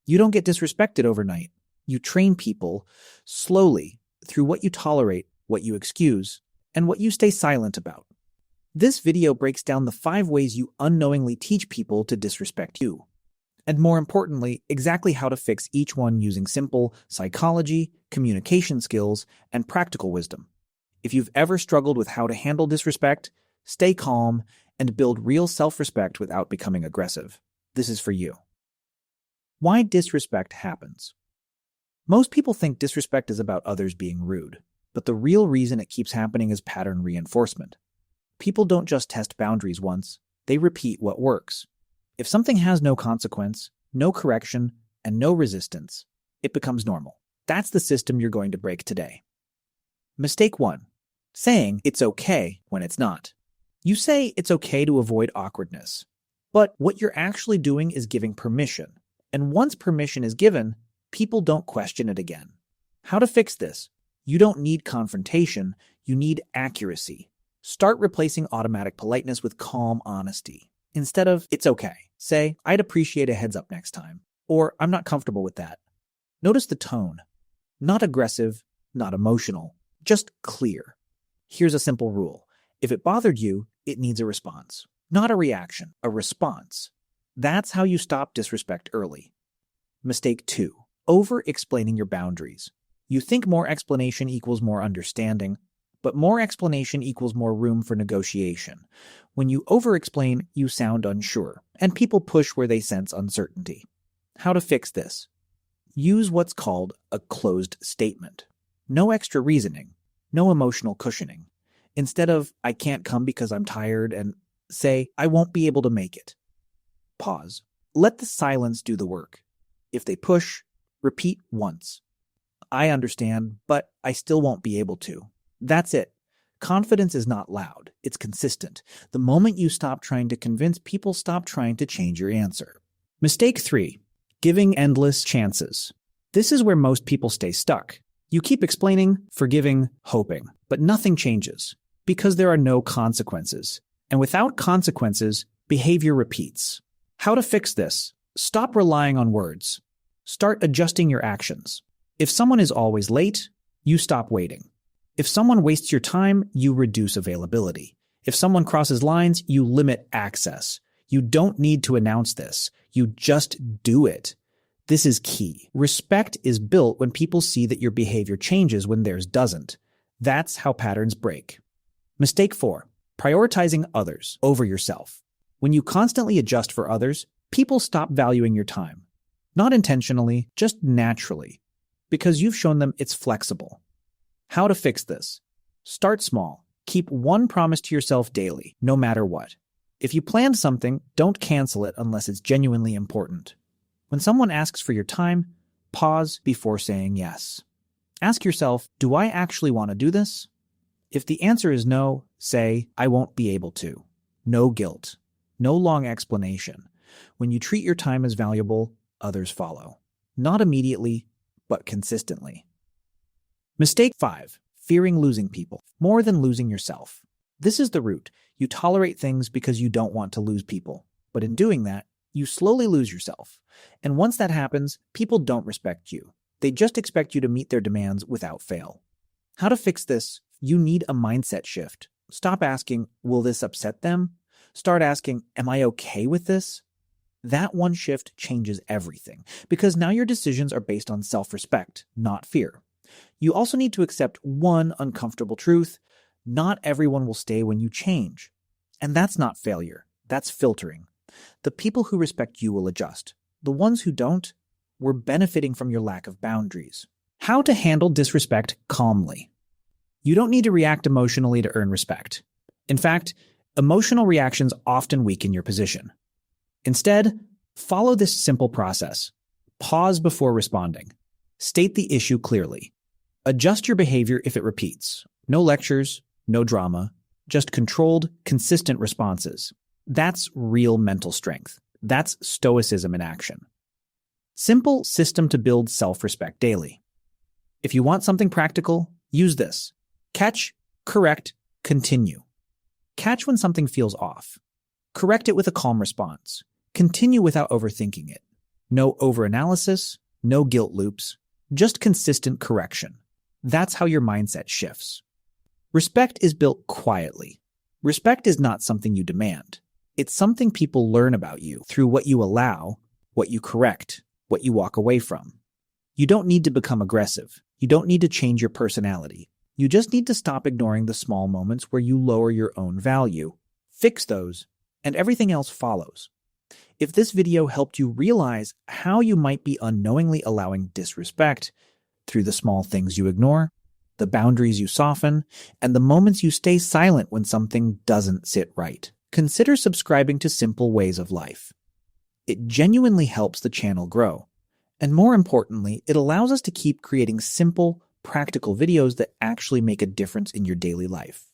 You don't get disrespected overnight. You train people slowly through what you tolerate, what you excuse, and what you stay silent about. This video breaks down the 5 ways you unknowingly teach people to disrespect you. And more importantly, exactly how to fix each one using simple psychology, communication skills, and practical wisdom. If you've ever struggled with how to handle disrespect, stay calm, and build real self-respect without becoming aggressive, this is for you. Why disrespect happens. Most people think disrespect is about others being rude, but the real reason it keeps happening is pattern reinforcement. People don't just test boundaries once, they repeat what works. If something has no consequence, no correction, and no resistance, it becomes normal. That's the system you're going to break today. Mistake 1. Saying it's okay when it's not. You say it's okay to avoid awkwardness, but what you're actually doing is giving permission. And once permission is given, people don't question it again. How to fix this? You don't need confrontation, you need accuracy. Start replacing automatic politeness with calm honesty. Instead of, it's okay, say, I'd appreciate a heads up next time, or I'm not comfortable with that. Notice the tone. Not aggressive, not emotional, just clear. Here's a simple rule. If it bothered you, it needs a response. Not a reaction, a response. That's how you stop disrespect early. Mistake 2. Over-explaining your boundaries. You think more explanation equals more understanding, but more explanation equals more room for negotiation. When you over-explain, you sound unsure, and people push where they sense uncertainty. How to fix this? Use what's called a closed statement. No extra reasoning, no emotional cushioning. Instead of, I can't come because I'm tired, and say, I won't be able to make it. Pause. Let the silence do the work. If they push, repeat once. I understand, but I still won't be able to. That's it. Confidence is not loud. It's consistent. The moment you stop trying to convince, people stop trying to change your answer. Mistake 3. Giving endless chances. This is where most people stay stuck. You keep explaining, forgiving, hoping, but nothing changes because there are no consequences. And without consequences, behavior repeats. How to fix this? Stop relying on words. Start adjusting your actions. If someone is always late, you stop waiting. If someone wastes your time, you reduce availability. If someone crosses lines, you limit access. You don't need to announce this. You just do it. This is key. Respect is built when people see that your behavior changes when theirs doesn't. That's how patterns break. Mistake 4. Prioritizing others over yourself. When you constantly adjust for others, people stop valuing your time. Not intentionally, just naturally, because you've shown them it's flexible. How to fix this? Start small. Keep one promise to yourself daily, no matter what. If you planned something, don't cancel it unless it's genuinely important. When someone asks for your time, pause before saying yes. Ask yourself, do I actually want to do this? If the answer is no, say, I won't be able to. No guilt. No long explanation. When you treat your time as valuable, others follow. Not immediately, but consistently. Mistake 5. Fearing losing people, more than losing yourself. This is the root. You tolerate things because you don't want to lose people. But in doing that, you slowly lose yourself. And once that happens, people don't respect you. They just expect you to meet their demands without fail. How to fix this? You need a mindset shift. Stop asking, will this upset them? Start asking, am I okay with this? That one shift changes everything, because now your decisions are based on self-respect, not fear. You also need to accept one uncomfortable truth. Not everyone will stay when you change. And that's not failure. That's filtering. The people who respect you will adjust. The ones who don't, were benefiting from your lack of boundaries. How to handle disrespect calmly. You don't need to react emotionally to earn respect. In fact, emotional reactions often weaken your position. Instead, follow this simple process. Pause before responding. State the issue clearly. Adjust your behavior if it repeats. No lectures, no drama, just controlled, consistent responses. That's real mental strength. That's stoicism in action. Simple system to build self-respect daily. If you want something practical, use this. Catch, correct, continue. Catch when something feels off. Correct it with a calm response. Continue without overthinking it. No overanalysis, no guilt loops, just consistent correction. That's how your mindset shifts. Respect is built quietly. Respect is not something you demand. It's something people learn about you through what you allow, what you correct, what you walk away from. You don't need to become aggressive. You don't need to change your personality. You just need to stop ignoring the small moments where you lower your own value. Fix those, and everything else follows. If this video helped you realize how you might be unknowingly allowing disrespect through the small things you ignore, the boundaries you soften, and the moments you stay silent when something doesn't sit right, consider subscribing to Simple Ways of Life. It genuinely helps the channel grow. And more importantly, it allows us to keep creating simple, practical videos that actually make a difference in your daily life.